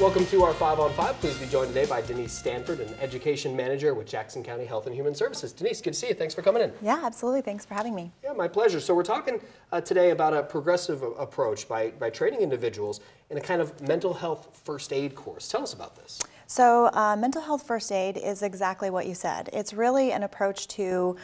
Welcome to our 5 on 5. Please be joined today by Denise Stanford, an Education Manager with Jackson County Health and Human Services. Denise, good to see you. Thanks for coming in. Yeah, absolutely. Thanks for having me. Yeah, my pleasure. So we're talking today about a progressive approach by training individuals in a kind of mental health first aid course. Tell us about this. So mental health first aid is exactly what you said. It's really an approach to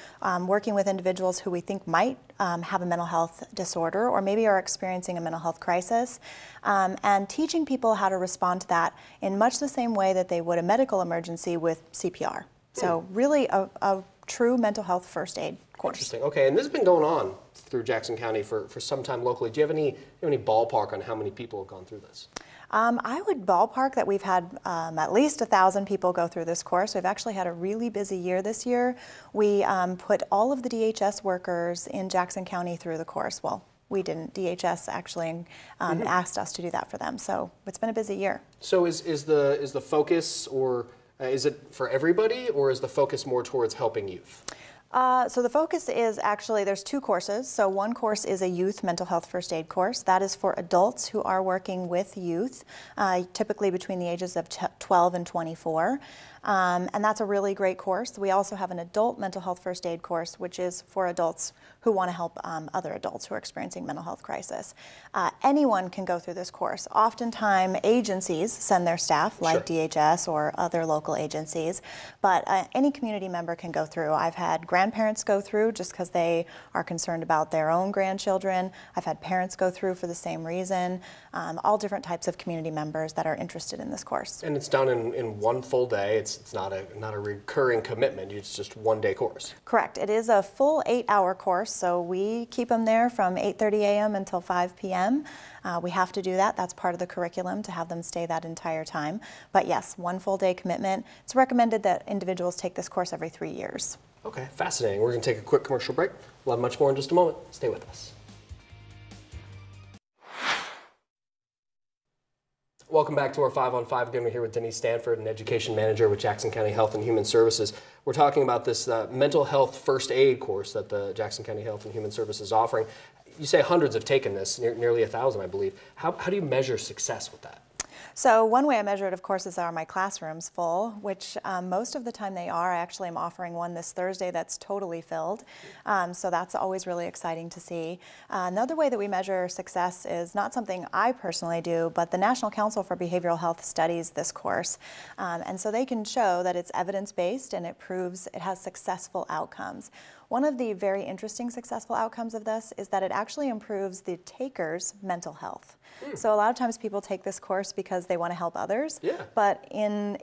working with individuals who we think might have a mental health disorder or maybe are experiencing a mental health crisis, and teaching people how to respond to that in much the same way that they would a medical emergency with CPR. So really a true mental health first aid course. Interesting. Okay, and this has been going on through Jackson County for some time locally. Do you have any ballpark on how many people have gone through this? I would ballpark that we've had at least 1,000 people go through this course. We've actually had a really busy year this year. We put all of the DHS workers in Jackson County through the course. Well, we didn't. DHS actually asked us to do that for them. So it's been a busy year. So is the focus, or is it for everybody, or is the focus more towards helping youth? So the focus is actually, there's two courses. So one course is a youth mental health first aid course. That is for adults who are working with youth, typically between the ages of 12 and 24. And that's a really great course. We also have an adult mental health first aid course, which is for adults who want to help other adults who are experiencing mental health crisis. Anyone can go through this course. Oftentimes agencies send their staff, like Sure. DHS or other local agencies, but any community member can go through. I've had grandparents go through just because they are concerned about their own grandchildren. I've had parents go through for the same reason. All different types of community members that are interested in this course. And it's done in one full day. It's not a recurring commitment. It's just one day course. Correct. It is a full 8-hour course, so we keep them there from 8:30 a.m. until 5 p.m. We have to do that. That's part of the curriculum, to have them stay that entire time. But yes, one full day commitment. It's recommended that individuals take this course every 3 years. Okay, fascinating. We're going to take a quick commercial break. We'll have much more in just a moment. Stay with us. Welcome back to our 5 on 5. Again, we're here with Denise Stanford, an Education Manager with Jackson County Health and Human Services. We're talking about this mental health first aid course that the Jackson County Health and Human Services is offering. You say hundreds have taken this, nearly 1,000, I believe. How do you measure success with that? So one way I measure it, of course, is are my classrooms full, which most of the time they are. I actually am offering one this Thursday that's totally filled. So that's always really exciting to see. Another way that we measure success is not something I personally do, but the National Council for Behavioral Health studies this course. And so they can show that it's evidence-based and it proves it has successful outcomes. One of the very interesting successful outcomes of this is that it actually improves the taker's mental health. So a lot of times people take this course because they want to help others, but in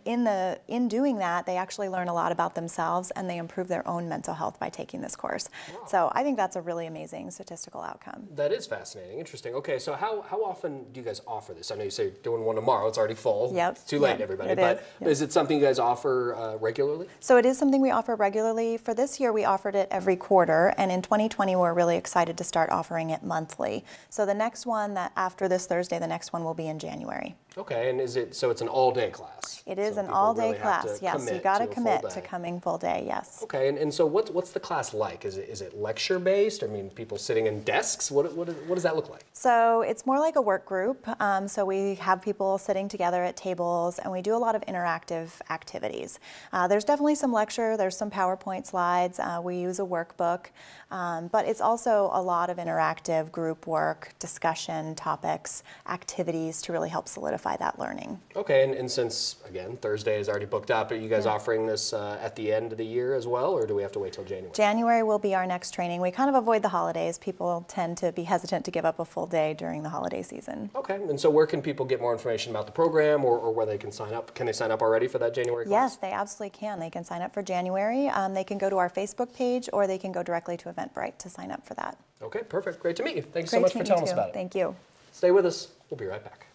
doing that, they actually learn a lot about themselves and they improve their own mental health by taking this course. Wow. So I think that's a really amazing statistical outcome. That is fascinating. Interesting. Okay, so how often do you guys offer this? I know you say you're doing one tomorrow. It's already full. Yep. It's too late, everybody. But is it something you guys offer regularly? So it is something we offer regularly. For this year, we offered it every quarter, and in 2020, we're really excited to start offering it monthly. So the next one, that after this Thursday, the next one will be in January. Okay, and so it's an all-day class? It is an all-day class, yes. You got to commit to coming full day, yes. Okay, and so what's the class like? Is it lecture-based? I mean, people sitting in desks? What does that look like? So it's more like a work group. So we have people sitting together at tables, and we do a lot of interactive activities. There's definitely some lecture. There's some PowerPoint slides. We use a workbook, but it's also a lot of interactive group work, discussion topics, activities to really help solidify that learning. Okay, and since, again, Thursday is already booked up, are you guys offering this at the end of the year as well, or do we have to wait till January? January will be our next training. We kind of avoid the holidays. People tend to be hesitant to give up a full day during the holiday season. Okay, and so where can people get more information about the program, or where they can sign up? Can they sign up already for that January class? Yes, they absolutely can. They can sign up for January. They can go to our Facebook page, or they can go directly to Eventbrite to sign up for that. Okay, perfect. Great to meet you. Thanks so much for telling us about it. Thank you. Stay with us. We'll be right back.